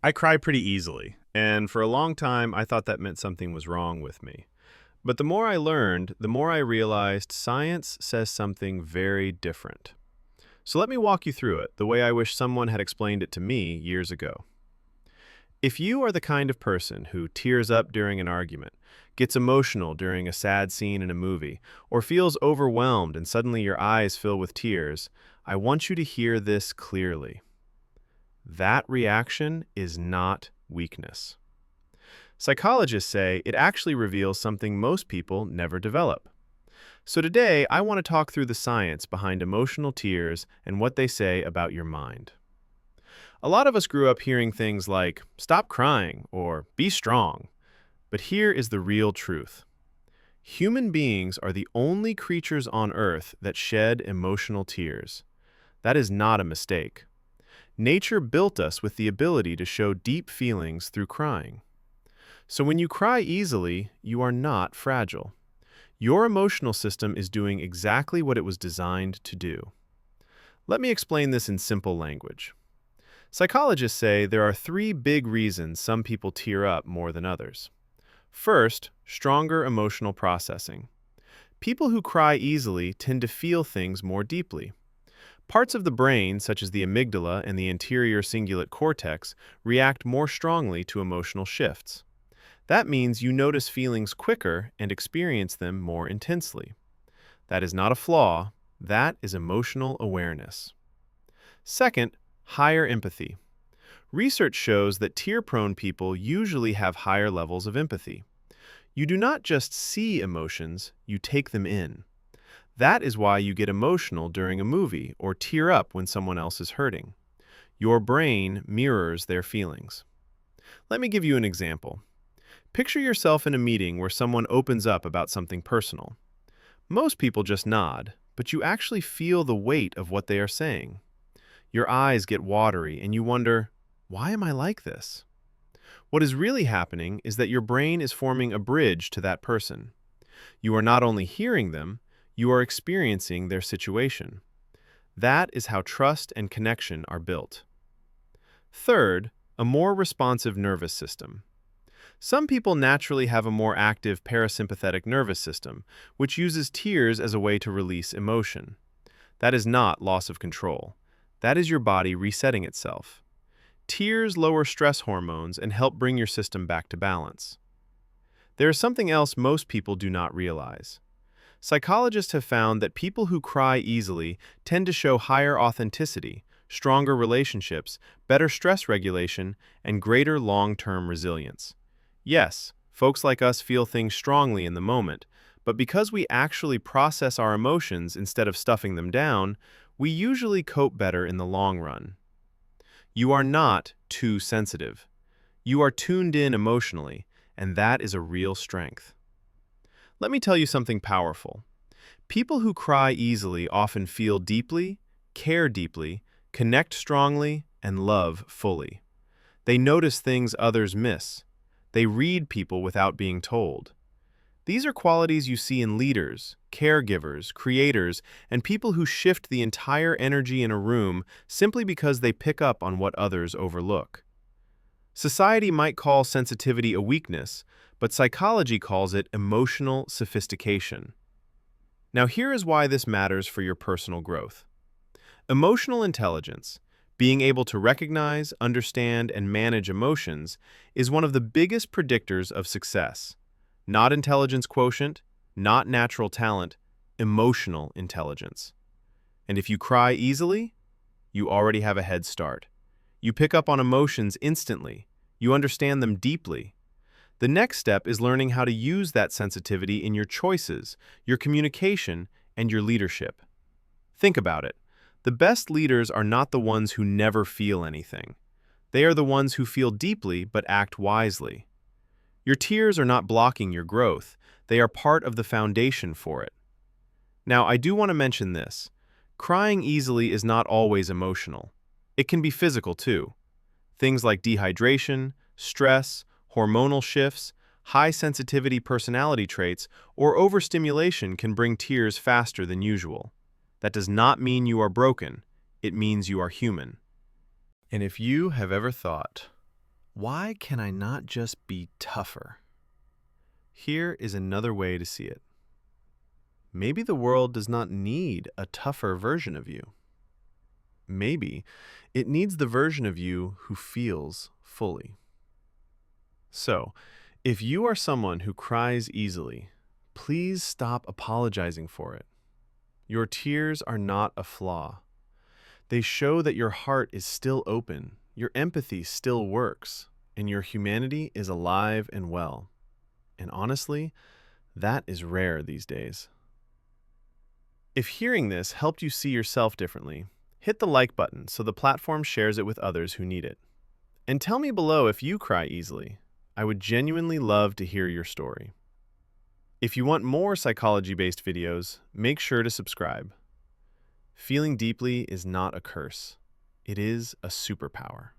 I cry pretty easily, and for a long time I thought that meant something was wrong with me. But the more I learned, the more I realized science says something very different. So let me walk you through it, the way I wish someone had explained it to me years ago. If you are the kind of person who tears up during an argument, gets emotional during a sad scene in a movie, or feels overwhelmed and suddenly your eyes fill with tears, I want you to hear this clearly. That reaction is not weakness. Psychologists say it actually reveals something most people never develop. So today, I want to talk through the science behind emotional tears and what they say about your mind. A lot of us grew up hearing things like, stop crying or be strong. But here is the real truth. Human beings are the only creatures on Earth that shed emotional tears. That is not a mistake. Nature built us with the ability to show deep feelings through crying. So when you cry easily, you are not fragile. Your emotional system is doing exactly what it was designed to do. Let me explain this in simple language. Psychologists say there are three big reasons some people tear up more than others. First, stronger emotional processing. People who cry easily tend to feel things more deeply. Parts of the brain, such as the amygdala and the anterior cingulate cortex, react more strongly to emotional shifts. That means you notice feelings quicker and experience them more intensely. That is not a flaw, that is emotional awareness. Second, higher empathy. Research shows that tear-prone people usually have higher levels of empathy. You do not just see emotions, you take them in. That is why you get emotional during a movie or tear up when someone else is hurting. Your brain mirrors their feelings. Let me give you an example. Picture yourself in a meeting where someone opens up about something personal. Most people just nod, but you actually feel the weight of what they are saying. Your eyes get watery and you wonder, why am I like this? What is really happening is that your brain is forming a bridge to that person. You are not only hearing them, you are experiencing their situation. That is how trust and connection are built. Third, a more responsive nervous system. Some people naturally have a more active parasympathetic nervous system, which uses tears as a way to release emotion. That is not loss of control. That is your body resetting itself. Tears lower stress hormones and help bring your system back to balance. There is something else most people do not realize. Psychologists have found that people who cry easily tend to show higher authenticity, stronger relationships, better stress regulation, and greater long-term resilience. Yes, folks like us feel things strongly in the moment, but because we actually process our emotions instead of stuffing them down, we usually cope better in the long run. You are not too sensitive. You are tuned in emotionally, and that is a real strength. Let me tell you something powerful. People who cry easily often feel deeply, care deeply, connect strongly, and love fully. They notice things others miss. They read people without being told. These are qualities you see in leaders, caregivers, creators, and people who shift the entire energy in a room simply because they pick up on what others overlook. Society might call sensitivity a weakness, but psychology calls it emotional sophistication. Now here is why this matters for your personal growth. Emotional intelligence, being able to recognize, understand, and manage emotions, is one of the biggest predictors of success. Not intelligence quotient, not natural talent, emotional intelligence. And if you cry easily, you already have a head start. You pick up on emotions instantly. You understand them deeply. The next step is learning how to use that sensitivity in your choices, your communication, and your leadership. Think about it. The best leaders are not the ones who never feel anything. They are the ones who feel deeply but act wisely. Your tears are not blocking your growth. They are part of the foundation for it. Now, I do want to mention this. Crying easily is not always emotional. It can be physical too. Things like dehydration, stress, hormonal shifts, high sensitivity personality traits, or overstimulation can bring tears faster than usual. That does not mean you are broken. It means you are human. And if you have ever thought, Why can I not just be tougher? Here is another way to see it. Maybe the world does not need a tougher version of you. Maybe it needs the version of you who feels fully. So, if you are someone who cries easily, please stop apologizing for it. Your tears are not a flaw. They show that your heart is still open, your empathy still works, and your humanity is alive and well. And honestly, that is rare these days. If hearing this helped you see yourself differently, hit the like button so the platform shares it with others who need it. And tell me below if you cry easily. I would genuinely love to hear your story. If you want more psychology-based videos, make sure to subscribe. Feeling deeply is not a curse. It is a superpower.